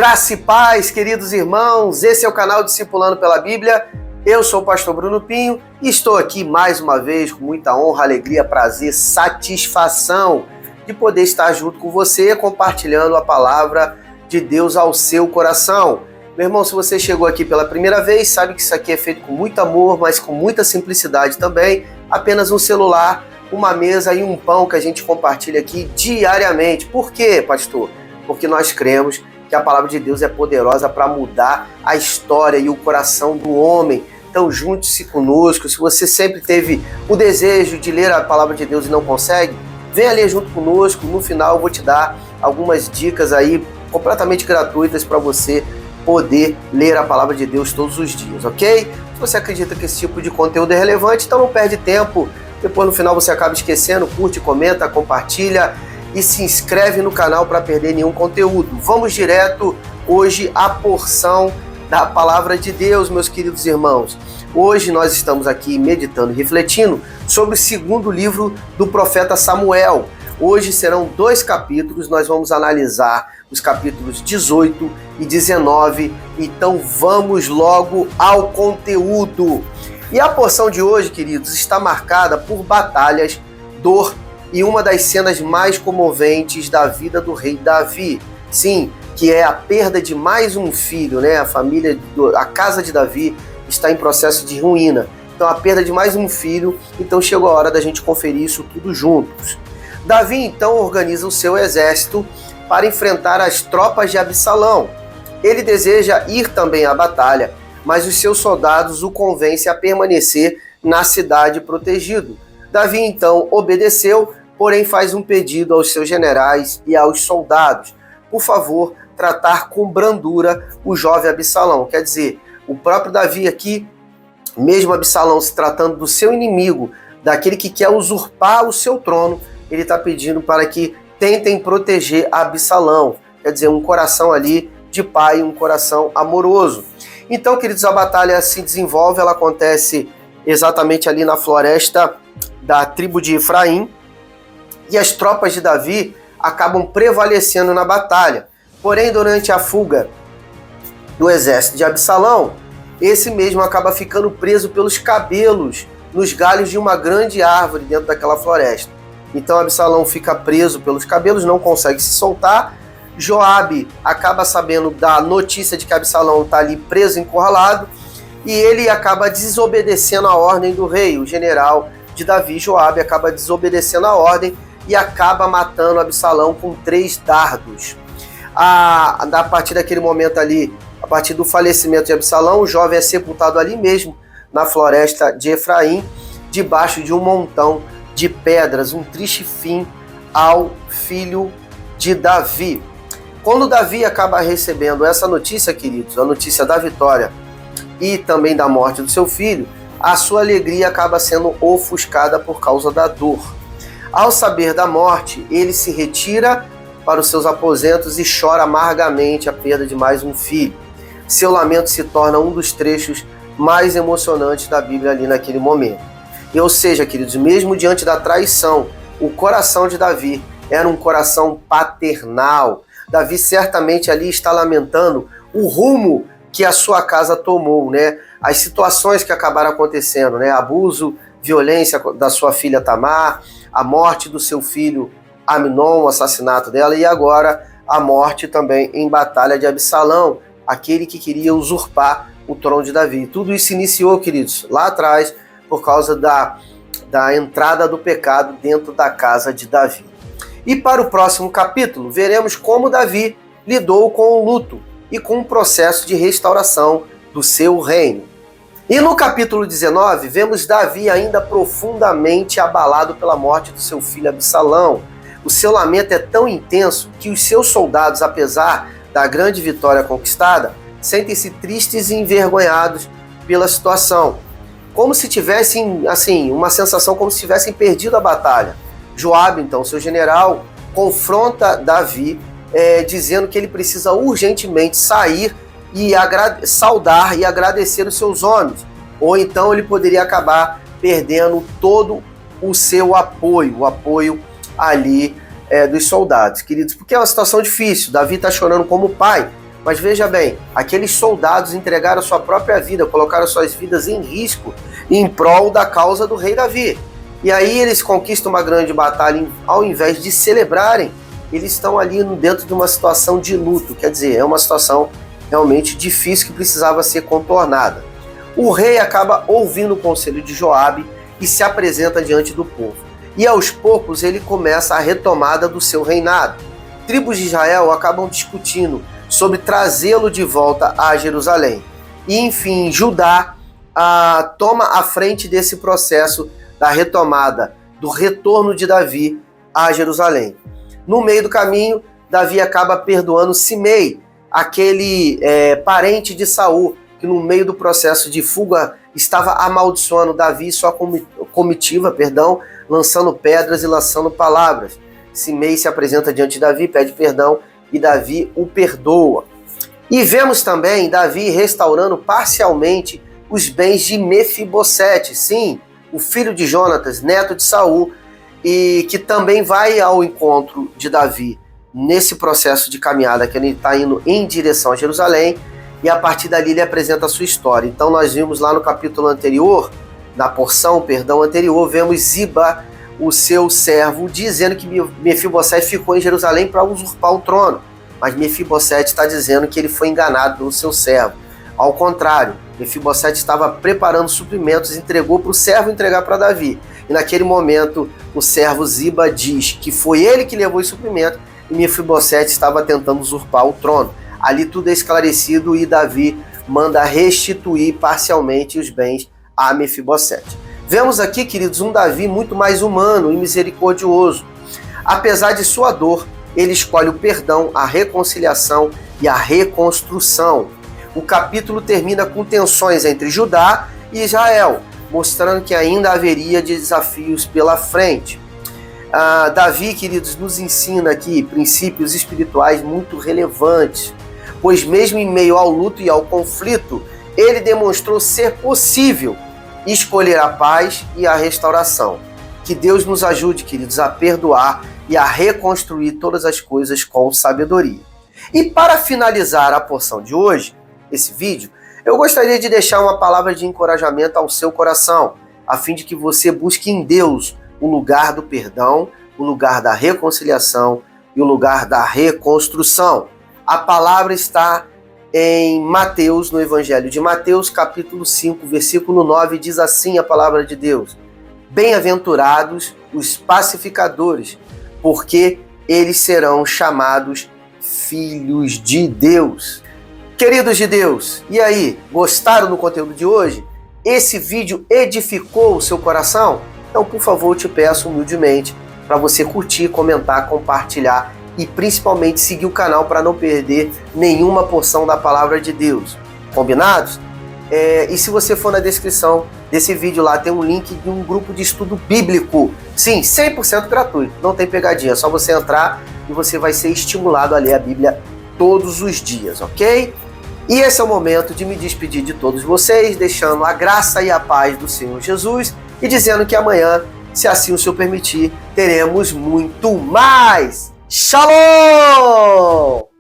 Graça e paz, queridos irmãos, esse é o canal Discipulando pela Bíblia. Eu sou o pastor Bruno Pinho e estou aqui mais uma vez com muita honra, alegria, prazer, satisfação de poder estar junto com você, compartilhando a palavra de Deus ao seu coração. Meu irmão, se você chegou aqui pela primeira vez, sabe que isso aqui é feito com muito amor, mas com muita simplicidade também. Apenas um celular, uma mesa e um pão que a gente compartilha aqui diariamente. Por quê, pastor? Porque nós cremos que a palavra de Deus é poderosa para mudar a história e o coração do homem. Então junte-se conosco. Se você sempre teve o desejo de ler a palavra de Deus e não consegue, venha ler junto conosco. No final eu vou te dar algumas dicas aí completamente gratuitas para você poder ler a palavra de Deus todos os dias, ok? Se você acredita que esse tipo de conteúdo é relevante, então não perde tempo. Depois no final você acaba esquecendo, curte, comenta, compartilha e se inscreve no canal para perder nenhum conteúdo. Vamos direto hoje à porção da palavra de Deus, meus queridos irmãos. Hoje nós estamos aqui meditando e refletindo sobre o segundo livro do profeta Samuel. Hoje serão 2 capítulos, nós vamos analisar os capítulos 18 e 19, então vamos logo ao conteúdo. E a porção de hoje, queridos, está marcada por batalhas, dor e uma das cenas mais comoventes da vida do rei Davi. Sim, que é a perda de mais um filho, né? A casa de Davi está em processo de ruína. Então a perda de mais um filho, então chegou a hora da gente conferir isso tudo juntos. Davi então organiza o seu exército para enfrentar as tropas de Absalão. Ele deseja ir também à batalha, mas os seus soldados o convencem a permanecer na cidade protegido. Davi então obedeceu, porém faz um pedido aos seus generais e aos soldados. Por favor, tratar com brandura o jovem Absalão. Quer dizer, o próprio Davi aqui, mesmo Absalão se tratando do seu inimigo, daquele que quer usurpar o seu trono, ele está pedindo para que tentem proteger Absalão. Quer dizer, um coração ali de pai, um coração amoroso. Então, queridos, a batalha se desenvolve, ela acontece exatamente ali na floresta da tribo de Efraim, e as tropas de Davi acabam prevalecendo na batalha. Porém, durante a fuga do exército de Absalão, esse mesmo acaba ficando preso pelos cabelos nos galhos de uma grande árvore dentro daquela floresta. Então Absalão fica preso pelos cabelos, não consegue se soltar. Joabe acaba sabendo da notícia de que Absalão está ali preso, encurralado, e ele acaba desobedecendo a ordem do rei. O general de Davi, Joabe, acaba desobedecendo a ordem e acaba matando Absalão com 3 dardos. A partir daquele momento ali, a partir do falecimento de Absalão, o jovem é sepultado ali mesmo, na floresta de Efraim, debaixo de um montão de pedras, um triste fim ao filho de Davi. Quando Davi acaba recebendo essa notícia, queridos, a notícia da vitória e também da morte do seu filho, a sua alegria acaba sendo ofuscada por causa da dor. Ao saber da morte, ele se retira para os seus aposentos e chora amargamente a perda de mais um filho. Seu lamento se torna um dos trechos mais emocionantes da Bíblia ali naquele momento. Ou seja, queridos, mesmo diante da traição, o coração de Davi era um coração paternal. Davi certamente ali está lamentando o rumo que a sua casa tomou, né? As situações que acabaram acontecendo, né? Abuso, violência da sua filha Tamar, a morte do seu filho Amnon, o assassinato dela, e agora a morte também em batalha de Absalão, aquele que queria usurpar o trono de Davi. Tudo isso iniciou, queridos, lá atrás, por causa da entrada do pecado dentro da casa de Davi. E para o próximo capítulo, veremos como Davi lidou com o luto e com o processo de restauração do seu reino. E no capítulo 19, vemos Davi ainda profundamente abalado pela morte do seu filho Absalão. O seu lamento é tão intenso que os seus soldados, apesar da grande vitória conquistada, sentem-se tristes e envergonhados pela situação. Como se tivessem, assim, uma sensação como se tivessem perdido a batalha. Joabe, então, seu general, confronta Davi, dizendo que ele precisa urgentemente sair e saudar e agradecer os seus homens, ou então ele poderia acabar perdendo todo o seu apoio, o apoio ali dos soldados, queridos, porque é uma situação difícil. Davi está chorando como pai, Mas veja bem, aqueles soldados entregaram sua própria vida, colocaram suas vidas em risco em prol da causa do rei Davi. E aí eles conquistam uma grande batalha, ao invés de celebrarem, eles estão ali dentro de uma situação de luto, quer dizer, é uma situação realmente difícil que precisava ser contornada. O rei acaba ouvindo o conselho de Joabe e se apresenta diante do povo. E aos poucos ele começa a retomada do seu reinado. Tribos de Israel acabam discutindo sobre trazê-lo de volta a Jerusalém. E enfim, Judá toma a frente desse processo da retomada, do retorno de Davi a Jerusalém. No meio do caminho, Davi acaba perdoando Simei, aquele parente de Saul, que no meio do processo de fuga estava amaldiçoando Davi e sua comitiva, lançando pedras e lançando palavras. Simei se apresenta diante de Davi, pede perdão e Davi o perdoa. E vemos também Davi restaurando parcialmente os bens de Mefibosete, sim, o filho de Jonatas, neto de Saul, e que também vai ao encontro de Davi nesse processo de caminhada, que ele está indo em direção a Jerusalém, e a partir dali ele apresenta a sua história. Então nós vimos lá no capítulo anterior, na porção, anterior, vemos Ziba, o seu servo, dizendo que Mefibosete ficou em Jerusalém para usurpar o trono, mas Mefibosete está dizendo que ele foi enganado pelo seu servo. Ao contrário, Mefibosete estava preparando suprimentos, entregou para o servo entregar para Davi. E naquele momento, o servo Ziba diz que foi ele que levou os suprimentos e Mefibosete estava tentando usurpar o trono. Ali tudo é esclarecido e Davi manda restituir parcialmente os bens a Mefibosete. Vemos aqui, queridos, um Davi muito mais humano e misericordioso. Apesar de sua dor, ele escolhe o perdão, a reconciliação e a reconstrução. O capítulo termina com tensões entre Judá e Israel, mostrando que ainda haveria desafios pela frente. Davi, queridos, nos ensina aqui princípios espirituais muito relevantes, pois mesmo em meio ao luto e ao conflito, ele demonstrou ser possível escolher a paz e a restauração. Que Deus nos ajude, queridos, a perdoar e a reconstruir todas as coisas com sabedoria. E para finalizar a porção de hoje, esse vídeo, eu gostaria de deixar uma palavra de encorajamento ao seu coração, a fim de que você busque em Deus o lugar do perdão, o lugar da reconciliação e o lugar da reconstrução. A palavra está em Mateus, no Evangelho de Mateus, capítulo 5, versículo 9, diz assim a palavra de Deus: Bem-aventurados os pacificadores, porque eles serão chamados filhos de Deus. Queridos de Deus, e aí, gostaram do conteúdo de hoje? Esse vídeo edificou o seu coração? Então, por favor, eu te peço humildemente para você curtir, comentar, compartilhar e principalmente seguir o canal para não perder nenhuma porção da palavra de Deus. Combinados? E se você for na descrição desse vídeo lá, tem um link de um grupo de estudo bíblico. Sim, 100% gratuito, não tem pegadinha, é só você entrar e você vai ser estimulado a ler a Bíblia todos os dias, ok? E esse é o momento de me despedir de todos vocês, deixando a graça e a paz do Senhor Jesus e dizendo que amanhã, se assim o Senhor permitir, teremos muito mais. Shalom!